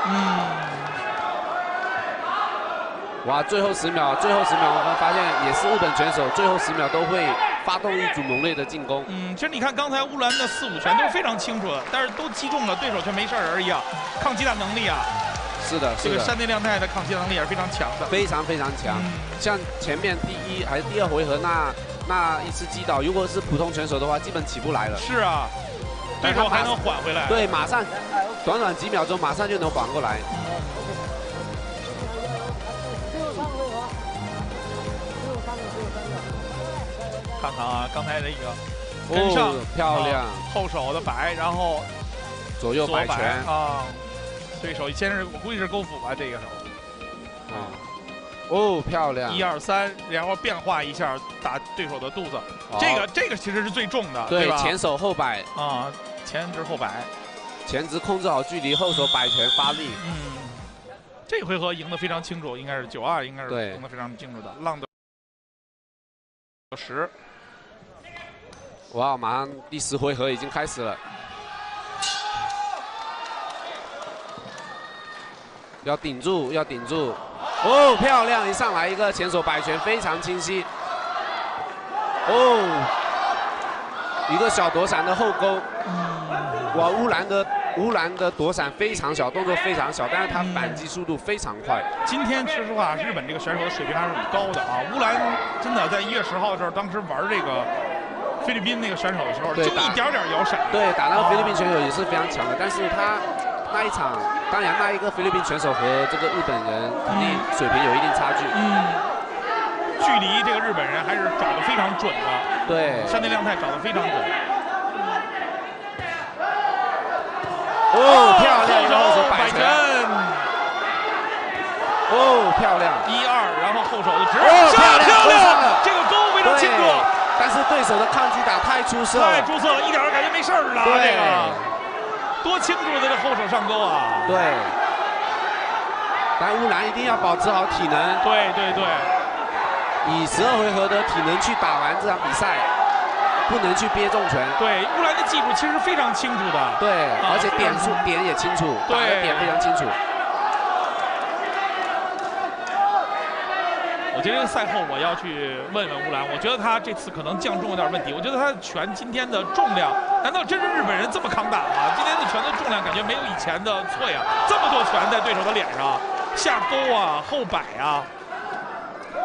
哇，最后10秒，我们发现也是日本选手最后10秒都会发动一组猛烈的进攻。其实你看刚才乌兰的4、5拳都是非常清楚的，但是都击中了，对手却没事而已啊，抗击打能力啊。是的，这个山内亮太的抗击打能力也是非常强的，非常强。像前面第1还是第2回合那一次击倒，如果是普通选手的话，基本起不来了。是啊，对手还能缓回来。对，马上短几秒钟，马上就能缓过来。看看啊，刚才那个跟上，漂亮，后手的摆，然后左右摆拳啊。对手先是我估计是勾腹吧，这个手。哦，漂亮！1、2、3，然后变化一下打对手的肚子。这个其实是最重的，对吧？前手后摆啊，前直后摆，前直控制好距离，后手摆拳发力。这回合赢得非常清楚，应该是9-2，应该是赢得非常清楚的。浪的10。哇，马上第10回合已经开始了。要顶住！哦，漂亮！一上来一个前手摆拳，非常清晰。哦，一个小躲闪的后勾。哇，乌兰的躲闪非常小，动作非常小，但是他反击速度非常快。今天说实话，日本这个选手的水平还是很高的啊。乌兰真的在1月10号的时候，当时玩这个菲律宾那个选手的时候，就一点摇闪。对，打那个菲律宾选手也是非常强的，但是他那一场，当然那一个菲律宾选手和这个日本人肯定水平有一定差距。距离这个日本人还是找得非常准的。对，山内亮太找得非常准。哦，漂亮！后手摆拳。哦，漂亮！1、2，然后后手的直。哦，漂亮！这个勾非常清楚。但是对手的抗击打太出色了，一点感觉没事儿了。这个多清楚的这后手上勾啊！对。但乌兰一定要保持好体能。对对对，以12回合的体能去打完这场比赛，不能去憋重拳。对，乌兰的技术其实非常清楚的。对，而且点也清楚，打的点非常清楚。我觉得赛后我要去问问乌兰，我觉得他这次可能降重有点问题。我觉得他的拳今天的重量，难道真是日本人这么抗打吗？今天的拳的重量感觉没有以前的脆啊，这么多拳在对手的脸上，下勾啊，后摆啊。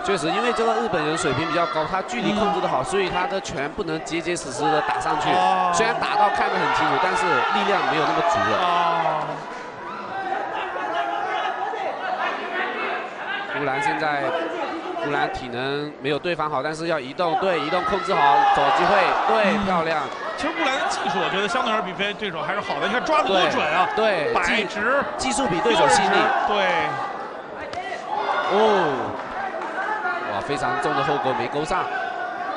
确实，因为这个日本人水平比较高，他距离控制得好，所以他的拳不能结结实实的打上去。虽然打到看得很清楚，但是力量没有那么足了。乌兰现在。乌兰体能没有对方好，但是要移动，对，移动控制好，找机会，对，漂亮。其实乌兰的技术，我觉得相对而比对手还是好的。你看抓得多准啊！对，摆直，技术比对手细腻。对。哦，哇，非常重的后勾没勾上。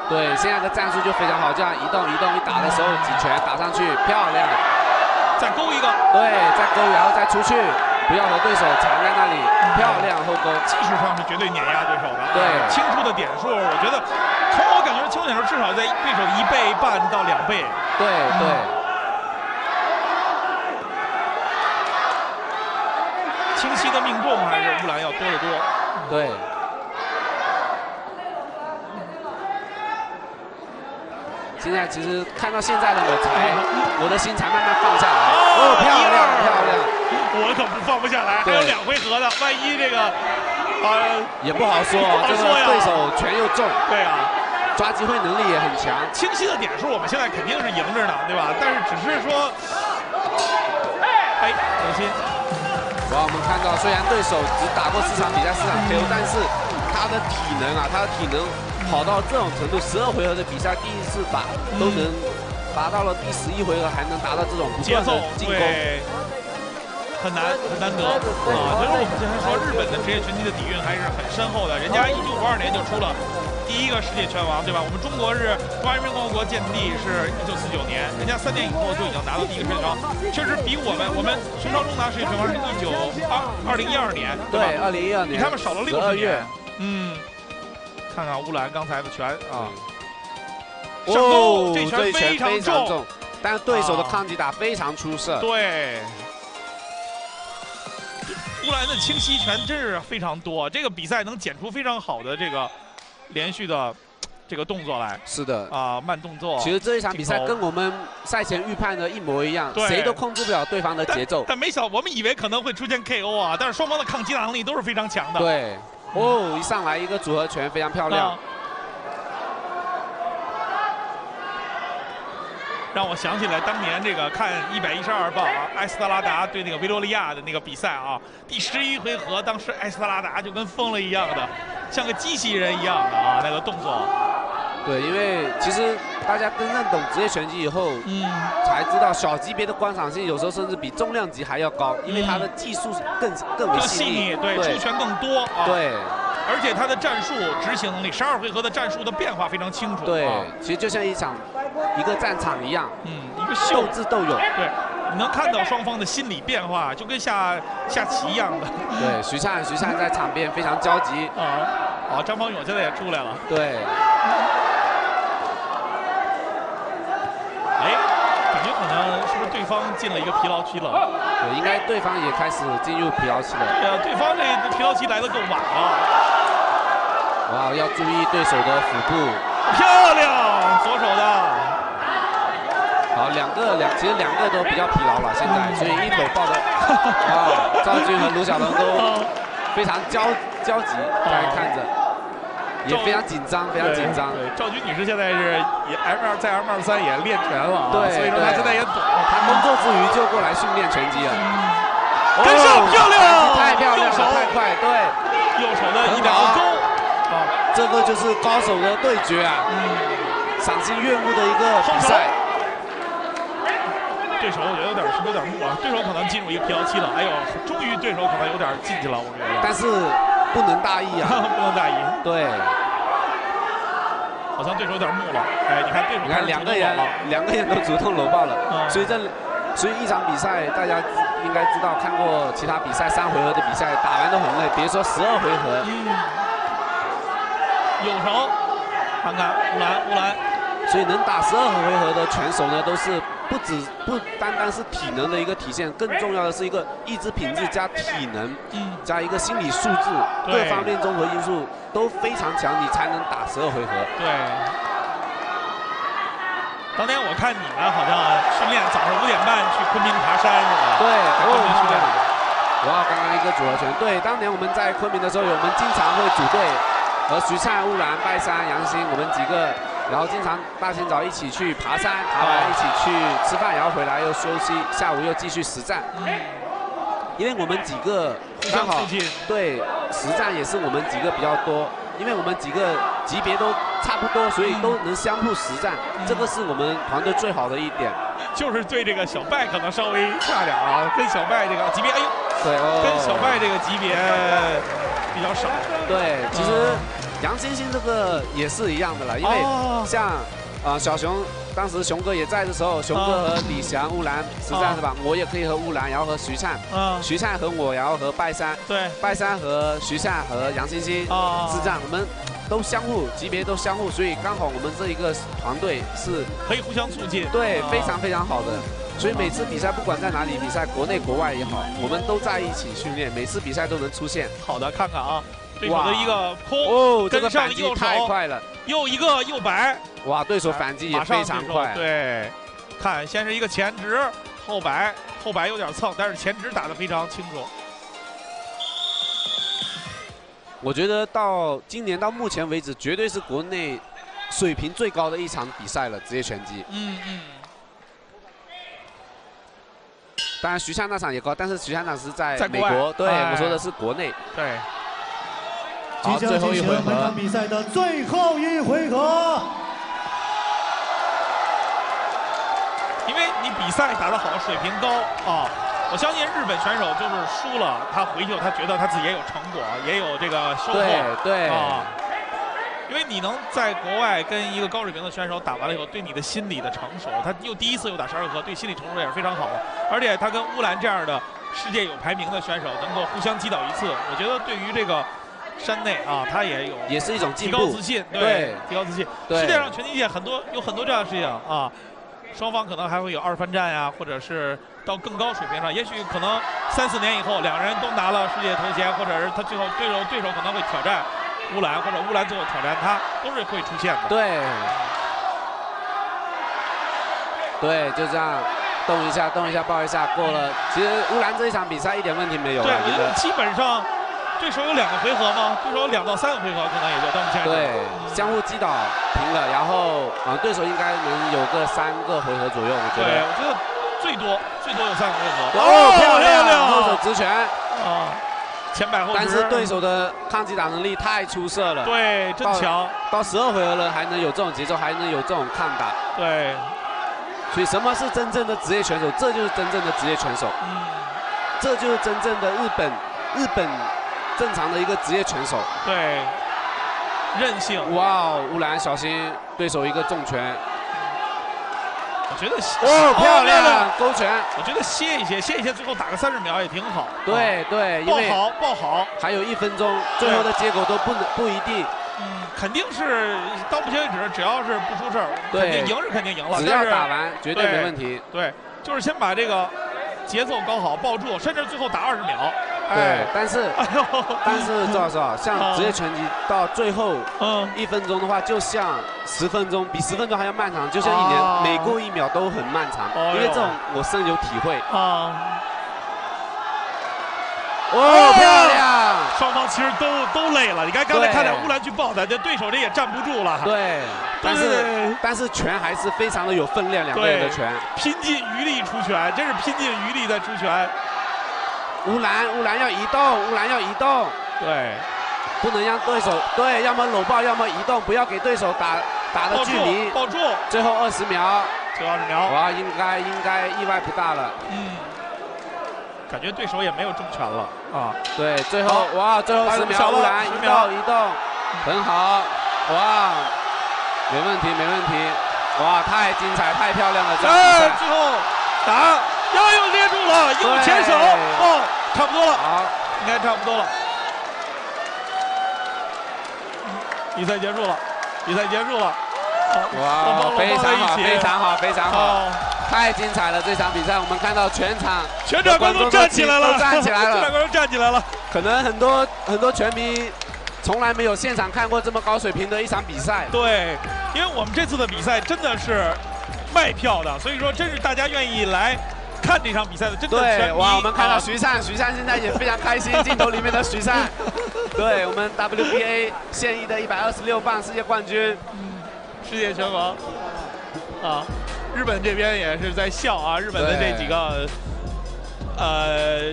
对，现在的战术就非常好，这样移动，一打的时候几拳打上去，漂亮。再勾一个。对，再勾，然后再出去。不要和对手缠在那里，漂亮后勾，技术上是绝对碾压对手的。对，清出的点数，我觉得从我感觉清出点数至少在对手1倍半到2倍。对对。清晰的命中还是乌兰要多得多。对。现在其实看到现在的我的心才慢慢放下来。哦，漂亮漂亮。我可不放不下来，还有2回合的，万一这个，也不好说，这个对手拳又重，对啊，抓机会能力也很强。清晰的点数，我们现在肯定是赢着呢，对吧？但是只是说，小心。哇，我们看到虽然对手只打过4场比赛4场 KO， 但是他的体能跑到这种程度，12回合的比赛第一次打都能达到了第11回合，还能达到这种不断的进攻。很难得啊！所以说我们经常说日本的职业拳击的底蕴还是很深厚的。人家1952年就出了第1个世界拳王，对吧？我们中国是中华人民共和国建立是1949年，人家3年以后就已经拿到第1个世界拳王，确实比我们孙超忠拿世界拳王是2012年，对吧？对，2012年，比他们少了60年。看看乌兰刚才的拳啊，上勾，这拳非常重，但是对手的抗击打非常出色。对。乌兰的清晰拳真是非常多，这个比赛能剪出非常好的这个连续的这个动作来。是的啊，慢动作。其实这一场比赛跟我们赛前预判的一模一样，谁都控制不了对方的节奏。但没想，我们以为可能会出现 KO 啊，但是双方的抗击打能力都是非常强的。对，一上来一个组合拳非常漂亮。让我想起来当年这个看112磅埃斯特拉达对那个维多利亚的那个比赛啊，第11回合，当时埃斯特拉达就跟疯了一样的，像个机器人一样的啊那个动作。对，因为其实大家真正懂职业拳击以后，才知道小级别的观赏性有时候甚至比重量级还要高，因为它的技术更为细腻，对，出拳更多啊。对。而且他的战术执行能力，12回合的战术的变化非常清楚。对，其实就像一个战场一样，一个斗智斗勇。对，你能看到双方的心理变化，就跟下棋一样的。对，徐灿在场边非常焦急。张方勇现在也出来了。对。感觉可能是不是对方进了一个疲劳期了？对，应该对方也开始进入疲劳期了。对方这疲劳期来得够晚了。哇，要注意对手的腹部。漂亮，左手的。好，其实两个都比较疲劳了，现在，所以一口抱的。哇，赵军和卢小龙都非常焦急在看着。也非常紧张，非常紧张。对，赵军女士现在是也在 M23也练拳了，对，所以说她现在也懂。她工作之余就过来训练拳击了。跟上，漂亮，太漂亮了，太快，对，右手的一两个勾，这个就是高手的对决啊，赏心悦目的一个比赛。对手我觉得有点木啊，对手可能进入一个疲劳期了。哎呦，终于对手可能有点进去了，我觉得。但是不能大意啊，不能大意。对，好像对手有点木了。你看对手，你看两个人都主动搂抱了，所以这所以一场比赛大家应该知道，看过其他比赛3回合的比赛，打完都很累，别说12回合。右手，看看乌兰。所以能打12回合的拳手呢，都是不单单是体能的一个体现，更重要的是一个意志品质加体能，加一个心理素质，各方面综合因素都非常强，你才能打12回合。对。当年我看你们好像训练早上5点半去昆明爬山是吧？对，昆明训练。哇，刚刚一个组合拳。对，当年我们在昆明的时候，我们经常会组队，和徐灿、乌兰、拜山、杨鑫，我们几个，然后经常大清早一起去爬山，爬完一起去吃饭，然后回来又休息，下午又继续实战。因为我们几个刚好对实战也是我们几个比较多。因为我们几个级别都差不多，所以都能相互实战，这个是我们团队最好的一点。就是对这个小拜可能稍微差点啊，跟小拜这个级别，哎呦，对哦，跟小拜这个级别比较少。对，其实杨欣欣这个也是一样的了，因为像小熊。当时熊哥也在的时候，熊哥和李翔、乌兰实战是吧？我也可以和乌兰，然后和徐灿，徐灿和我，然后和拜山，对，拜山和徐灿和杨欣欣实战，我们都相互级别都相互，所以刚好我们这一个团队是可以互相促进，对，非常非常好的。所以每次比赛不管在哪里比赛，国内国外也好，我们都在一起训练，每次比赛都能出现。好的，看看啊。对手的一个空哦，这个上反击太快了，又一个右摆，哇，对手反击也非常快。对，看先是一个前直后摆，后摆有点蹭，但是前直打得非常清楚。我觉得到今年到目前为止，绝对是国内水平最高的一场比赛了，职业拳击。当然徐灿那场也高，但是徐灿那场是在美国，对，我说的是国内。对。即将进行本场比赛的最后一回合。因为你比赛打得好，水平高啊，我相信日本选手就是输了，他回去他觉得他自己也有成果，也有这个收获。对啊。因为你能在国外跟一个高水平的选手打完了以后，对你的心理的成熟，他又第一次又打12回合，对心理成熟也是非常好的。而且他跟乌兰这样的世界有排名的选手能够互相击倒一次，我觉得对于这个。山内啊，他也是一种进步，提高自信，对，提高自信。世界上拳击界有很多这样的事情啊，双方可能还会有2番战呀，或者是到更高水平上，也许可能3、4年以后，两个人都拿了世界头衔，或者是他最后对手可能会挑战乌兰，或者乌兰最后挑战他，都是会出现的。对，就这样动一下，抱一下，过了。其实乌兰这一场比赛一点问题没有。对，我觉得基本上。对手有2个回合吗？对手有2到3个回合，可能也就到目前为止。对，相互击倒平了，然后对手应该能有个3个回合左右，我觉得。对，我觉得最多有3个回合。漂亮！后手直拳啊，前摆后直。但是对手的抗击打能力太出色了。对，真强。到12回合了，还能有这种节奏，还能有这种抗打。对。所以什么是真正的职业拳手？这就是真正的职业拳手。这就是真正的日本。正常的一个职业拳手，对，韧性。哇，乌兰小心对手一个重拳。我觉得漂亮勾拳。我觉得歇一歇，最后打个30秒也挺好。对，因为爆好，还有1分钟，最后的结果都不一定。肯定是到目前为止，只要是不出事儿，肯定赢是肯定赢了。只要打完，绝对没问题。对，就是先把这个节奏搞好，抱住，甚至最后打20秒。对，但是周老师啊，像职业拳击到最后1分钟的话，就像10分钟，比10分钟还要漫长，就像1年，每过1秒都很漫长，因为这种我深有体会。漂亮！双方其实都累了，你看刚才看见乌兰去抱他，这对手这也站不住了。对，但是拳还是非常的有分量，2个人的拳，拼尽余力出拳，真是拼尽余力在出拳。乌兰要移动，对，不能让对手要么搂抱，要么移动，不要给对手打的距离，抱住，最后20秒，哇，应该意外不大了，感觉对手也没有重拳了啊，对，最后10秒，乌兰移动，很好，哇，没问题，哇，太精彩，太漂亮了，这比赛最后打又捏住了，又前手，哦，差不多了，好，应该差不多了。比赛结束了，比赛结束了。哇，非常好，非常好，非常好，太精彩了！这场比赛我们看到全场观众站起来了，都站起来了，全场观众站起来了。可能很多拳迷从来没有现场看过这么高水平的一场比赛。对，因为我们这次的比赛真的是卖票的，所以说真是大家愿意来看这场比赛的真的拳迷。哇，我们看到徐善现在也非常开心，镜头里面的徐善，对我们 WBA 现役的126磅世界冠军，世界拳王啊，日本这边也是在笑啊，日本的这几个。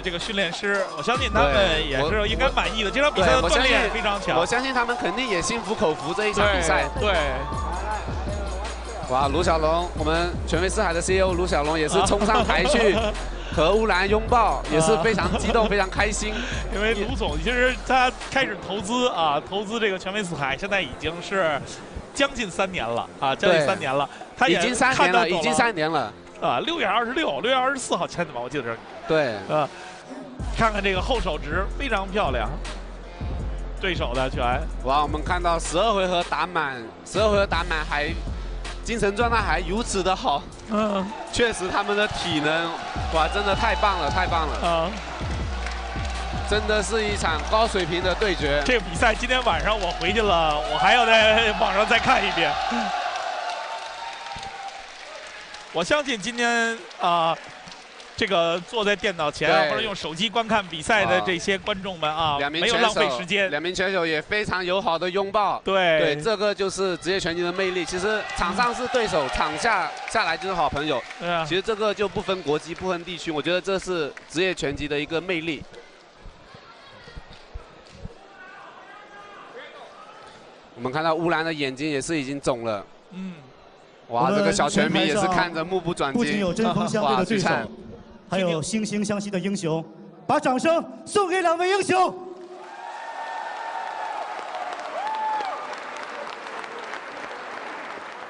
这个训练师，我相信他们也是应该满意的。这场比赛的锻炼非常强，我相信他们肯定也心服口服这一场比赛。对。哇，卢小龙，我们全威四海的 CEO 卢小龙也是冲上台去和乌兰拥抱，也是非常激动、非常开心。因为卢总其实他开始投资这个全威四海，现在已经是将近3年了啊，将近3年了。他已经3年了。啊，6月26、6月24号签的吧，我记得是。对。看看这个后手值非常漂亮，对手的拳。哇，我们看到12回合打满还精神状态还如此的好。确实他们的体能，哇，真的太棒了，太棒了。真的是一场高水平的对决。这个比赛今天晚上我回去了，我还要在网上再看一遍。我相信今天这个坐在电脑前或者用手机观看比赛的这些观众们没有浪费时间。两名拳手也非常友好的拥抱。对，这个就是职业拳击的魅力。其实场上是对手，场下来就是好朋友。其实这个就不分国籍、不分地区，我觉得这是职业拳击的一个魅力。我们看到乌兰的眼睛也是已经肿了。哇，这个小拳迷也是看着目不转睛。不仅有针锋相对的对手，还有惺惺相惜的英雄。把掌声送给2位英雄。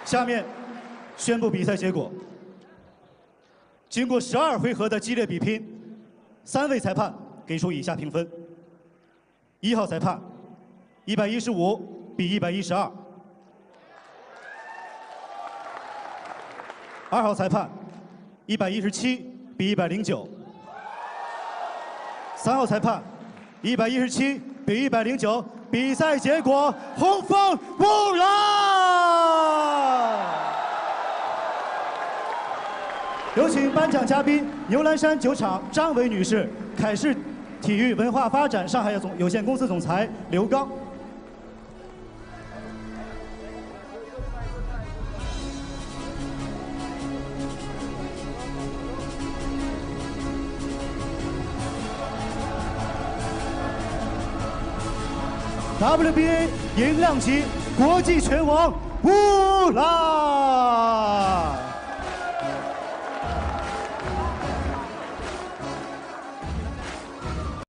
下面宣布比赛结果。经过12回合的激烈比拼，3位裁判给出以下评分：1号裁判115比112。2号裁判117比109，3号裁判117比109。比赛结果，红方乌兰。有请颁奖嘉宾牛栏山酒厂张伟女士、凯仕体育文化发展上海有限公司总裁刘刚。WBA 银量级国际拳王乌兰。